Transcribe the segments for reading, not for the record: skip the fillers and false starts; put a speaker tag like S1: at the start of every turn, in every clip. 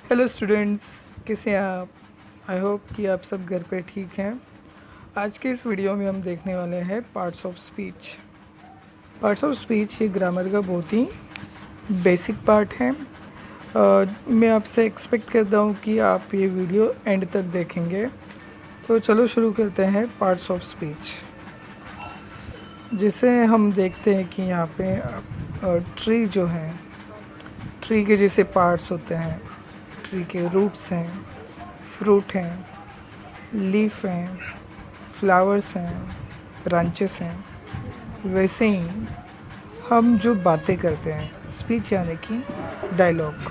S1: Hello students, कैसे हैं आप? आई होप कि आप सब घर पे ठीक हैं। आज के इस वीडियो में हम देखने वाले हैं parts of speech. Parts of speech ये ग्रामर का बहुत ही बेसिक पार्ट है। मैं आपसे एक्सपेक्ट करता हूँ कि आप ये वीडियो एंड तक देखेंगे। तो चलो शुरू करते हैं पार्ट्स ऑफ स्पीच। जिसे हम देखते हैं कि यहाँ पे ट्री जो है, ट्री के जैसे पार्ट्स होते हैं। ट्री के रूट्स हैं, फ्रूट हैं, लीफ हैं, फ्लावर्स हैं, ब्रांचेस हैं। वैसे ही हम जो बातें करते हैं, स्पीच यानी कि डायलॉग,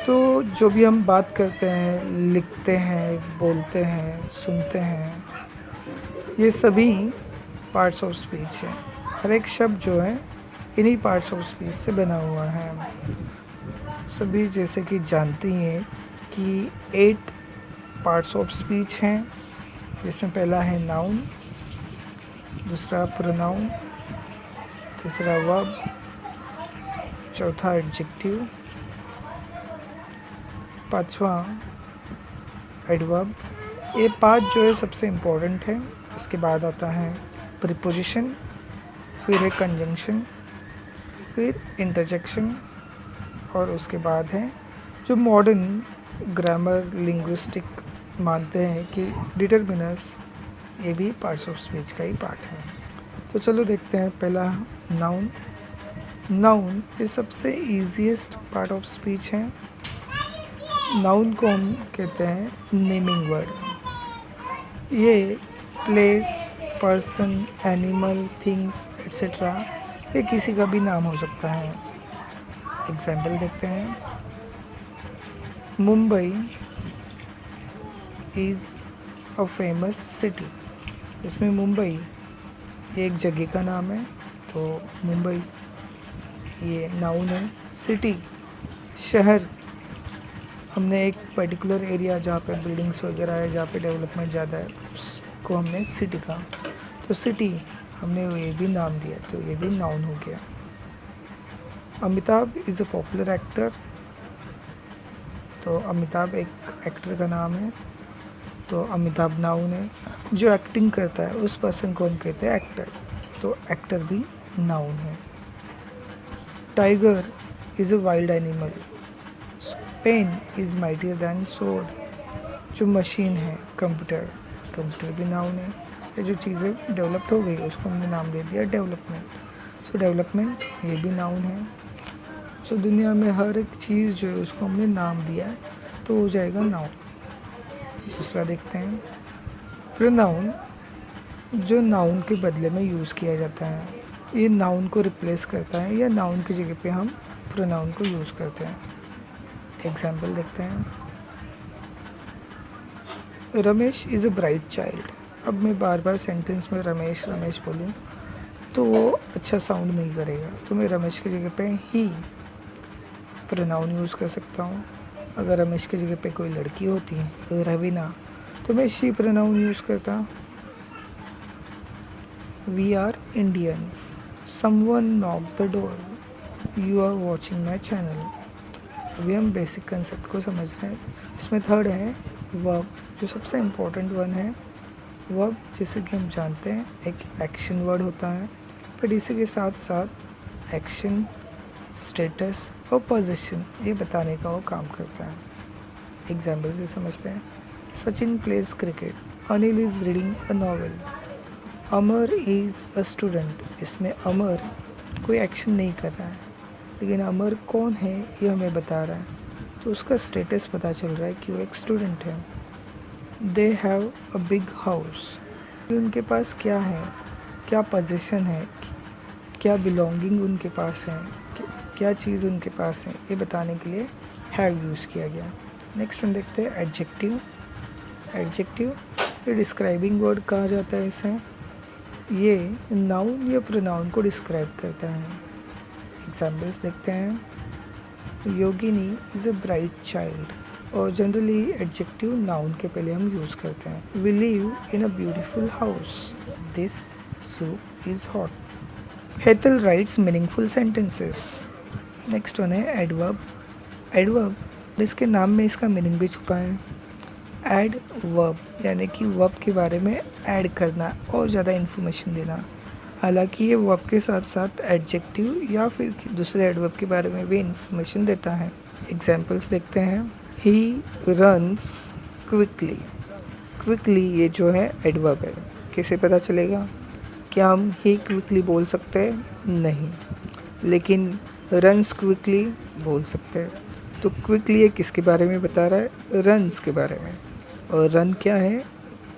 S1: तो जो भी हम बात करते हैं, लिखते हैं, बोलते हैं, सुनते हैं, ये सभी पार्ट्स ऑफ स्पीच है। हर एक शब्द जो है इन्हीं पार्ट्स ऑफ स्पीच से बना हुआ है। सभी जैसे कि जानती हैं कि 8 पार्ट्स ऑफ स्पीच हैं, जिसमें पहला है नाउन, दूसरा प्रोनाउन, तीसरा वर्ब, चौथा एडजेक्टिव, पांचवा एडवर्ब। ये 5 जो है सबसे इम्पोर्टेंट है। इसके बाद आता है प्रीपोजिशन, फिर है कंजंक्शन, फिर इंटरजेक्शन, और उसके बाद है जो मॉडर्न ग्रामर लिंग्विस्टिक मानते हैं कि डिटरमिनर्स। ये भी पार्ट्स ऑफ स्पीच का ही पार्ट है। तो चलो देखते हैं। पहला नाउन। नाउन ये सबसे ईजीएस्ट पार्ट ऑफ स्पीच है। नाउन को हम कहते हैं नेमिंग वर्ड। ये place, person, animal, things etcetera, ये किसी का भी नाम हो सकता है। एग्जाम्पल देखते हैं। Mumbai is a famous city. इसमें मुंबई एक जगह का नाम है, तो मुंबई ये नाउन है। सिटी शहर, हमने एक पर्टिकुलर एरिया जहाँ पे बिल्डिंग्स वगैरह है, जहाँ पे डेवलपमेंट ज़्यादा है, उसको हमने सिटी कहा। तो सिटी हमने ये भी नाम दिया, तो ये भी नाउन हो गया। Amitabh is a popular actor. तो अमिताभ एक एक्टर का नाम है, तो अमिताभ नाउन है। जो एक्टिंग करता है उस पर्सन को हम कहते हैं एक्टर, तो एक्टर भी नाउन है। Tiger is a wild animal. Pen is mightier than sword. जो मशीन है कंप्यूटर, कंप्यूटर भी नाउन है। ये जो चीज़ें डेवलप्ड हो गई उसको हमने नाम दे दिया डेवलपमेंट। सो डेवलपमेंट ये भी नाउन है। सो दुनिया में हर एक चीज़ जो है उसको हमने नाम दिया है, तो हो जाएगा नाउन। दूसरा देखते हैं प्रोनाउन। जो नाउन के बदले में यूज़ किया जाता है, ये नाउन को रिप्लेस करता है या नाउन की जगह पे हम प्रोनाउन को यूज़ करते हैं। एग्जाम्पल देखते हैं। Ramesh is a bright child. अब मैं बार बार सेंटेंस में रमेश रमेश बोलूँ तो वो अच्छा साउंड नहीं करेगा, तो मैं रमेश की जगह पे ही प्रोनाउन यूज़ कर सकता हूँ। अगर रमेश की जगह पे कोई लड़की होती है, रवीना, तो मैं शी प्रोनाउन यूज़ करता। We are Indians. Someone knock the door. You are watching my channel. अभी हम बेसिक कंसेप्ट को समझ रहे हैं। इसमें थर्ड है वर्ब, जो सबसे इम्पोर्टेंट वन है। वर्ब जैसे कि हम जानते हैं एक एक्शन वर्ड होता है, फिर इसी के साथ साथ एक्शन, स्टेटस और पोजीशन ये बताने का वो काम करता है। एग्जाम्पल से समझते हैं। Sachin pledge cricket. Anil is reading a novel. Amar is a student. इसमें अमर कोई एक्शन नहीं कर रहा है, लेकिन अमर कौन है ये हमें बता रहा है, तो उसका स्टेटस पता चल रहा है कि वो एक स्टूडेंट है। They have a big house. उनके पास क्या है, क्या पोजीशन है, क्या बिलोंगिंग उनके पास है, क्या चीज़ उनके पास है, ये बताने के लिए हैव यूज़ किया गया। नेक्स्ट हम देखते हैं एडजेक्टिव। एडजेक्टिव ये डिस्क्राइबिंग वर्ड कहा जाता है इसे। ये नाउन या प्रोनाउन को डिस्क्राइब करता है। एग्जाम्पल्स देखते हैं। Yogini is a bright child. और जनरली एडजेक्टिव नाउन के पहले हम यूज़ करते हैं। We live in a beautiful house. This soup is hot. Hetal writes meaningful sentences. Next one है एडवर्ब। एडवर्ब इसके नाम में इसका मीनिंग भी छुपा है। ऐड वर्ब यानी कि वर्ब के बारे में ऐड करना और ज़्यादा इन्फॉर्मेशन देना। हालांकि ये वर्ब के साथ साथ एडजेक्टिव या फिर दूसरे एडवर्ब के बारे में भी इंफॉर्मेशन देता है। एग्जाम्पल्स देखते हैं। He runs quickly. क्विकली ये जो है एडवर्ब है। कैसे पता चलेगा? क्या हम ही क्विकली बोल सकते हैं? नहीं, लेकिन रन्स क्विकली बोल सकते हैं। तो क्विकली ये किसके बारे में बता रहा है? रन्स के बारे में। और रन क्या है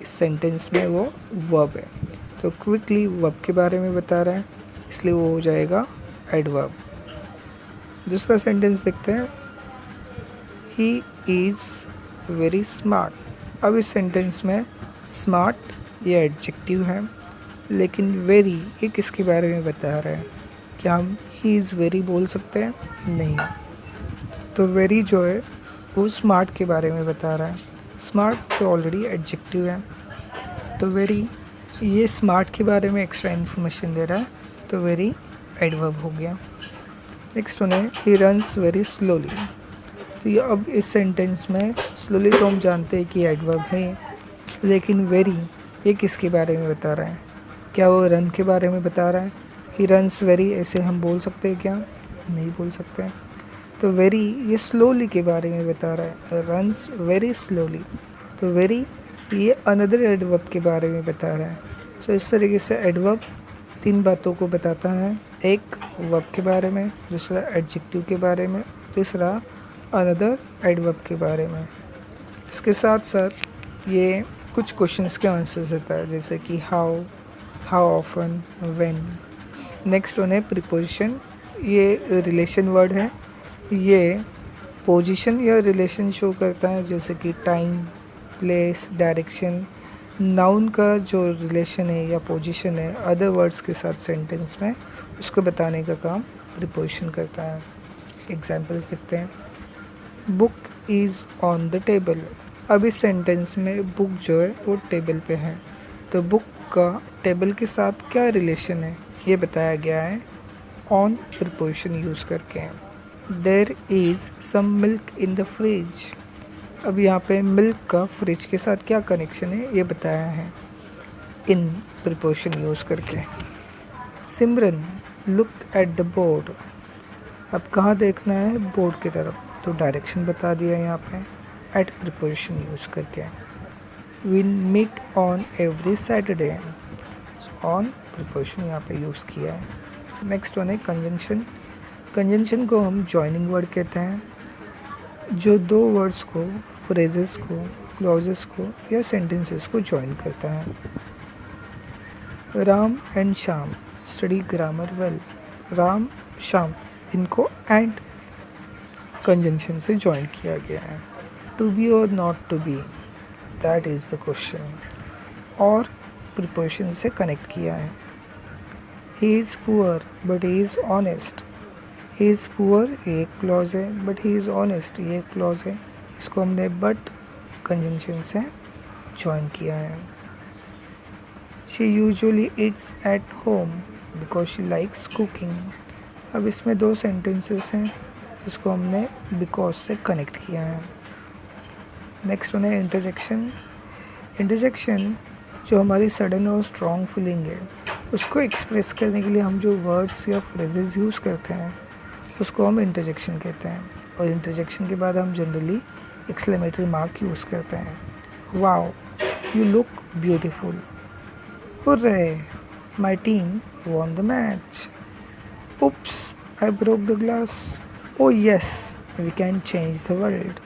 S1: इस सेंटेंस में? वो वर्ब है। तो क्विकली वर्ब के बारे में बता रहा है, इसलिए वो हो जाएगा एडवर्ब। दूसरा सेंटेंस देखते हैं। He is very smart. अब इस सेंटेंस में स्मार्ट ये एडजेक्टिव है, लेकिन वेरी ये किसके बारे में बता रहा है? क्या हम ही इज़ वेरी बोल सकते हैं? नहीं। तो वेरी जो है वो स्मार्ट के बारे में बता रहा है। स्मार्ट तो ऑलरेडी एडजेक्टिव है, तो वेरी ये स्मार्ट के बारे में एक्स्ट्रा इन्फॉर्मेशन दे रहा है, तो वेरी एडवर्ब हो गया। नेक्स्ट वन है ही रन्स वेरी स्लोली। तो ये अब इस सेंटेंस में स्लोली तो हम जानते हैं कि एडवर्ब है, लेकिन वेरी ये किसके बारे में बता रहा है? क्या वो रन के बारे में बता रहा है? ही रन्स वेरी ऐसे हम बोल सकते हैं क्या? नहीं बोल सकते। तो वेरी ये स्लोली के बारे में बता रहा है, रन्स वेरी स्लोली। तो वेरी ये अनदर एडवर्ब के बारे में बता रहा है। तो इस तरीके से एडवर्ब 3 बातों को बताता है। एक वर्ब के बारे में, दूसरा एडजेक्टिव के बारे में, तीसरा अनदर एडवर्ब के बारे में। इसके साथ साथ ये कुछ क्वेश्चंस के आंसर्स देता है, जैसे कि how, how often, when. Next one है प्रीपोजिशन। ये रिलेशन वर्ड है। ये पोजीशन या रिलेशन शो करता है, जैसे कि टाइम, प्लेस, डायरेक्शन। नाउन का जो रिलेशन है या पोजीशन है अदर वर्ड्स के साथ सेंटेंस में, उसको बताने का काम प्रीपोजिशन करता है। एग्जाम्पल्स देखते हैं। Book is on the table. अब इस सेंटेंस में बुक जो है वो टेबल पे है, तो बुक का टेबल के साथ क्या रिलेशन है ये बताया गया है ऑन प्रीपोजिशन यूज़ करके। There is some milk in the fridge. अब यहाँ पे मिल्क का फ्रिज के साथ क्या कनेक्शन है ये बताया है इन प्रीपोजिशन यूज़ करके। सिमरन लुक एट द बोर्ड। अब कहाँ देखना है? बोर्ड की तरफ, तो डायरेक्शन बता दिया यहाँ पे एट प्रीपोजिशन यूज़ करके। We meet on every Saturday. On preposition यहाँ पे यूज़ किया है। नेक्स्ट वन है कंजंक्शन। कंजंक्शन को हम जॉइनिंग वर्ड कहते हैं, जो दो वर्ड्स को, फ्रेजेस को, क्लॉजेस को या सेंटेंसेस को जॉइन करता है। Ram and Shyam study grammar well. Ram, Shyam इनको एंड कंजंक्शन से जॉइन किया गया है। टू बी और not to be, that is the question, और प्रीपोजिशन से कनेक्ट किया है। He is poor but he is honest. He is poor ये एक क्लॉज है, बट ही इज़ ऑनेस्ट ये एक क्लॉज है, इसको हमने बट कंजंक्शन से जॉइन किया है। She usually Yeats at home because she likes cooking. अब इसमें 2 सेंटेंसेस हैं, इसको हमने बिकॉज से कनेक्ट किया है। नेक्स्ट वन है इंटरजेक्शन। इंटरजेक्शन जो हमारी सडन और स्ट्रॉन्ग फीलिंग है उसको एक्सप्रेस करने के लिए हम जो वर्ड्स या फ्रेजेस यूज़ करते हैं उसको हम इंटरजेक्शन कहते हैं। और इंटरजेक्शन के बाद हम जनरली एक्सक्लेमेटरी मार्क यूज़ करते हैं। Wow you look beautiful. Hurray my team won the match. Oops I broke the glass. Oh yes we can change the world.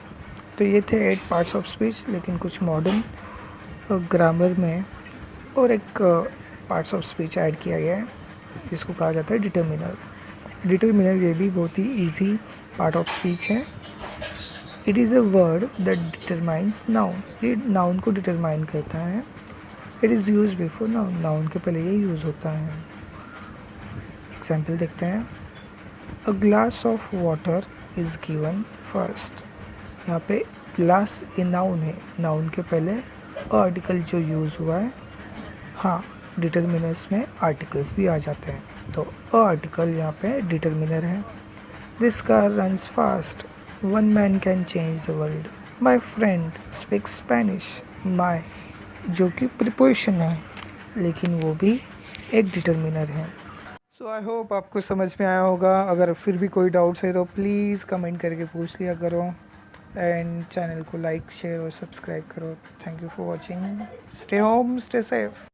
S1: तो ये थे 8 पार्ट्स ऑफ स्पीच, लेकिन कुछ मॉडर्न ग्रामर में और एक पार्ट्स ऑफ स्पीच ऐड किया गया है जिसको कहा जाता है डिटर्मिनर। डिटर्मिनर ये भी बहुत ही इजी पार्ट ऑफ स्पीच है। It is a word that determines noun. ये नाउन को डिटरमाइन करता है। It is use before noun, noun के पहले ये यूज़ होता है। एग्जाम्पल देखते हैं। A glass of water is given first. यहाँ पे ग्लास ये नाउन है, नाउन के पहले आर्टिकल जो यूज़ हुआ है। हाँ, डिटर्मिनर्स में आर्टिकल्स भी आ जाते हैं, तो आर्टिकल यहाँ पे डिटर्मिनर है। This car runs fast. One man can change the world. My friend speaks Spanish. My जो कि प्रिपोजिशन है, लेकिन वो भी एक डिटर्मिनर है। सो आई होप आपको समझ में आया होगा। अगर फिर भी कोई डाउट्स है तो प्लीज़ कमेंट करके पूछ लिया करो, एंड चैनल को लाइक शेयर और सब्सक्राइब करो। Thank you for watching. Stay home, stay safe.